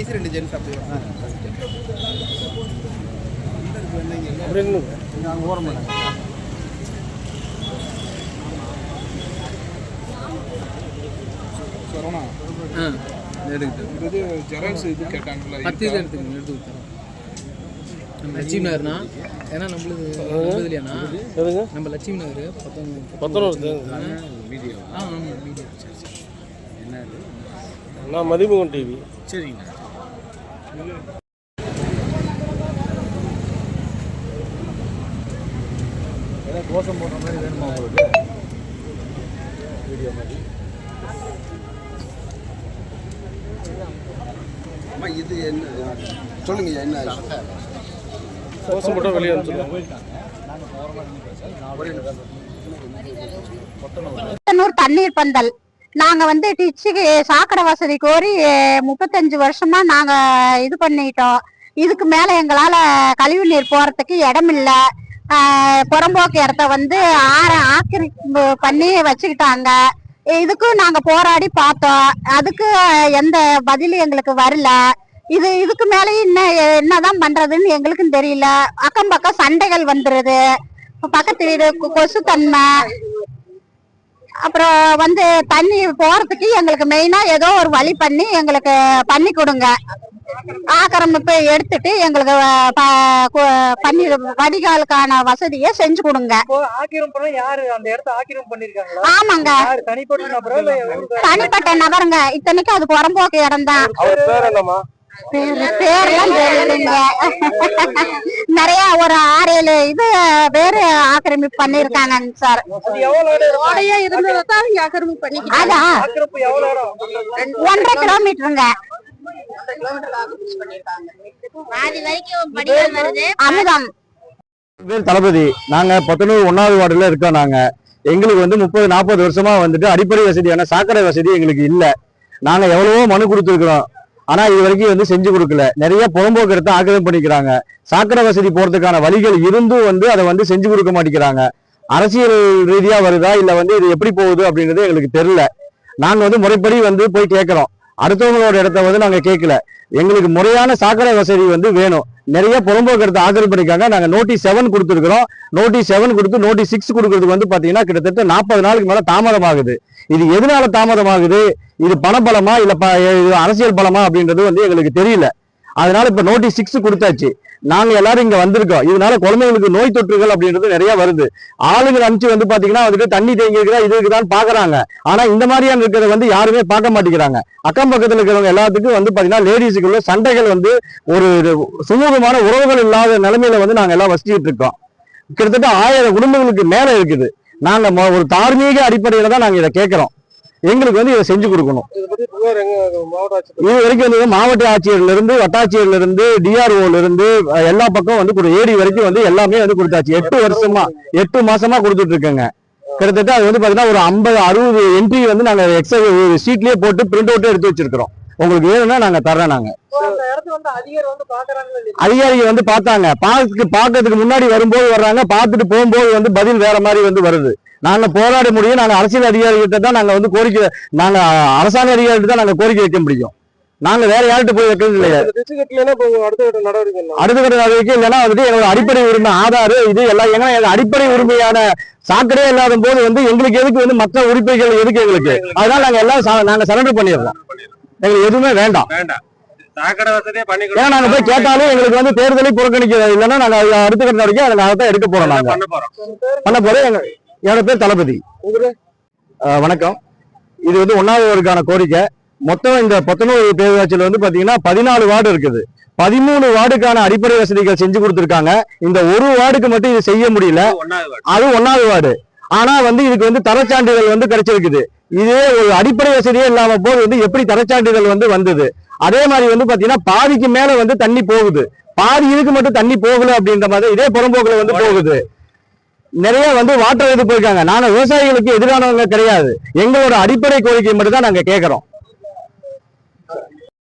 2 gents அப்படி எடுத்துக்கிட்டு xerox இது கேட்டாங்களா 10 எடுத்துக்கணும் எடுத்து லட்சுமி நகர்னா ஏன்னா நம்மளுக்கு இல்லையாண்ணா நம்ம லட்சுமி நகர் 19 வீடியோ ஆமாம் வீடியோ என்ன நான் மதிமுகம் டிவி சரிங்கண்ணா ஏதாவது கோஷம் போடுற மாதிரி வேணுமா உங்களுக்கு வீடியோ மாதிரி அம்மா இது என்ன சொல்லுங்க என்ன கோஷம் போட்டால் வெளியே தண்ணீர் பந்தல் நாங்க வந்து டிச்சுக்கு சாக்கடை வசதி கோரி 35 வருஷமா நாங்க இது பண்ணிட்டோம். இதுக்கு மேல எங்களால கழிவு நீர் போறதுக்கு இடம் இல்ல. புறம்போக்கு இடத்த வந்து ஆக்கிரமிப்பு பண்ணி வச்சுக்கிட்டாங்க. இதுக்கும் நாங்க போராடி பார்த்தோம். அதுக்கு எந்த பதிலும் எங்களுக்கு வரல. இதுக்கு மேலே என்னதான் பண்றதுன்னு எங்களுக்கும் தெரியல. அக்கம் பக்கம் சண்டைகள் வந்துருது. பக்கத்து வீடு கொசு தன்மை, அப்புறம் வந்து தண்ணி போறதுக்கு எங்களுக்கு மெயினா ஏதோ ஒரு வழி பண்ணி எங்களுக்கு பண்ணி கொடுங்க. ஆக்கிரமிப்பு எடுத்துட்டு எங்களுக்கு பண்ணி வடிகாலுக்கான வசதியை செஞ்சு கொடுங்க. ஆமாங்க, தனிப்பட்ட நபருங்க. இத்தனைக்கும் அது புறம்போக்கு இடம் தான். பேரெல்லாம் தெரியலைங்க. நிறைய ஒரு 6-7 இது பேரு ஆக்கிரமிப்பு பண்ணிருக்காங்க சார். இருந்ததான் ஆக்கிரமிப்பு பண்ணி அதான் 1.5 கிலோமீட்டருங்க. அமுதம் தளபதி. நாங்க 19 1வது வார்டுல இருக்கோம். நாங்க எங்களுக்கு வந்து 30-40 வருஷமா வந்துட்டு அடிப்படை வசதியான சாக்கடை வசதி எங்களுக்கு இல்ல. நாங்க எவ்வளவோ மனு கொடுத்துருக்கிறோம். ஆனா இது வரைக்கும் வந்து செஞ்சு கொடுக்கல. நிறைய புறம்போக்கு இடத்த ஆக்கிரமிப்பு பண்ணிக்கிறாங்க. சாக்கடை வசதி போறதுக்கான வழிகள் இருந்தும் வந்து அதை வந்து செஞ்சு கொடுக்க மாட்டேங்கிறாங்க. அரசியல் ரீதியா வருதா இல்ல வந்து இது எப்படி போகுது அப்படின்றது எங்களுக்கு தெரியல. நாங்க வந்து முறைப்படி வந்து போய் கேட்கிறோம். அடுத்தவங்களோட இடத்த வந்து நாங்க கேட்கல. எங்களுக்கு முறையான சாக்கடை வசதி வந்து வேணும். நிறைய புறம்போக்கு இடத்த ஆக்கிரமிப்பு பண்ணிருக்காங்க. நாங்க நோட்டீஸ் 7 கொடுத்துருக்கிறோம். நோட்டீஸ் 7 கொடுத்து நோட்டீஸ் 6 கொடுக்கறதுக்கு வந்து பாத்தீங்கன்னா கிட்டத்தட்ட 40 நாளுக்கு மேல தாமதமாகுது. இது எதனால தாமதமாகுது? இது பணபலமா இல்ல அரசியல் பலமா அப்படின்றது வந்து எங்களுக்கு தெரியல. அதனால இப்ப நோட்டீஸ் 6 கொடுத்தாச்சு. நாங்க எல்லாரும் இங்க வந்திருக்கோம். இதனால குழந்தைங்களுக்கு நோய் தொற்றுகள் அப்படின்றது நிறைய வருது. ஆளுங்க அனுப்பிச்சு வந்து பாத்தீங்கன்னா வந்துட்டு தண்ணி தேங்கி இருக்குதா இது இருக்குதான்னு பாக்குறாங்க. ஆனா இந்த மாதிரியான இருக்கிறத வந்து யாருமே பார்க்க மாட்டேங்கிறாங்க. அக்கம் பக்கத்துல இருக்கிறவங்க எல்லாத்துக்கும் வந்து பாத்தீங்கன்னா லேடிஸுக்குள்ள சண்டைகள் வந்து ஒரு சுமூகமான உறவுகள் இல்லாத நிலைமையில வந்து நாங்க எல்லாம் வசிச்சுட்டு இருக்கோம். கிட்டத்தட்ட 1000 குடும்பங்களுக்கு மேல இருக்குது. நாங்க ஒரு தார்மீக அடிப்படையில தான் நாங்க இதை கேட்கிறோம். எங்களுக்கு வந்து இதை செஞ்சு கொடுக்கணும். இது வரைக்கும் வந்து மாவட்ட ஆட்சியர்ல இருந்து வட்டாட்சியர்ல இருந்து டிஆர்ஓல இருந்து எல்லா பக்கம் வந்து ஒரு ஏடி வரைக்கும் வந்து எல்லாமே வந்து கொடுத்தாச்சு. 8 மாசமா கொடுத்துட்டு இருக்கேங்க. கிட்டத்தட்ட அது வந்து பாத்தீங்கன்னா ஒரு 50-60 என்ட்ரி வந்து நாங்க எக்ஸ ஷீட்லயே போட்டு பிரிண்ட் அவுட் எடுத்து வச்சிருக்கிறோம். உங்களுக்கு வேணும்னா நாங்க தர்றேன். நாங்க அதிகாரிகள் வந்து பார்த்தாங்க. பாக்கிறதுக்கு முன்னாடி வரும்போது வர்றாங்க, பார்த்துட்டு போகும்போது வந்து பதில் வேற மாதிரி வந்து வருது. நாங்க போராட முடியும். நாங்க அரசியல் அதிகாரிகிட்ட தான் நாங்க வந்து கோரிக்கை, நாங்க அரசாங்க அதிகாரிகிட்ட தான் நாங்க கோரிக்கை வைக்க முடியும். நாங்க வேற யார்கிட்ட போய் வைக்கிறது இல்லையா. அடுத்த கட்ட நடவடிக்கை இல்லைன்னா வந்துட்டு எங்களோட அடிப்படை உரிமை ஆதார் இது எல்லாம். ஏன்னா எங்க அடிப்படை உரிமையான சாக்கடையே இல்லாத போது வந்து எங்களுக்கு எதுக்கு வந்து மற்ற உரிமைகள் எதுக்கு எங்களுக்கு? அதனால நாங்க எல்லாம் நாங்க சரண்டர் பண்ணிடுறோம். எங்களுக்கு எதுவுமே வேண்டாம். நாங்க போய் கேட்டாலும் எங்களுக்கு வந்து தேர்தலை புறக்கணிக்கிறது. இல்லைன்னா நாங்க அடுத்த கட்ட நடவடிக்கை அதை எடுக்க போறோம். நாங்க பண்ண போறோம். என்னோட பேர் தளபதி. வணக்கம். இது வந்து 1வது வார்டுக்கான கோரிக்கை. மொத்தம் இந்த 19 பேரூராட்சியில வந்து பாத்தீங்கன்னா 14 வார்டு இருக்குது. 13 வார்டுக்கான அடிப்படை வசதிகள் செஞ்சு கொடுத்துருக்காங்க. இந்த ஒரு வார்டுக்கு மட்டும் இது செய்ய முடியல. அது 1வது வார்டு. ஆனா வந்து இதுக்கு வந்து தரச்சான்றிதழ் வந்து கிடைச்சிருக்குது. இதே ஒரு அடிப்படை வசதியே இல்லாம போது வந்து எப்படி தரச்சான்றிதழ் வந்து வந்தது? அதே மாதிரி வந்து பாத்தீங்கன்னா பாதிக்கு மேல வந்து தண்ணி போகுது. பாதி இதுக்கு மட்டும் தண்ணி போகல அப்படின்ற மாதிரி இதே புறம்போக்குல வந்து போகுது. நிறைய வந்து வாட்டர் எடுத்து போயிருக்காங்க. நாங்க விவசாயிகளுக்கு எதிரானவங்க கிடையாது. எங்களோட அடிப்படை கோரிக்கை மட்டும் தான் நாங்க கேட்கிறோம்.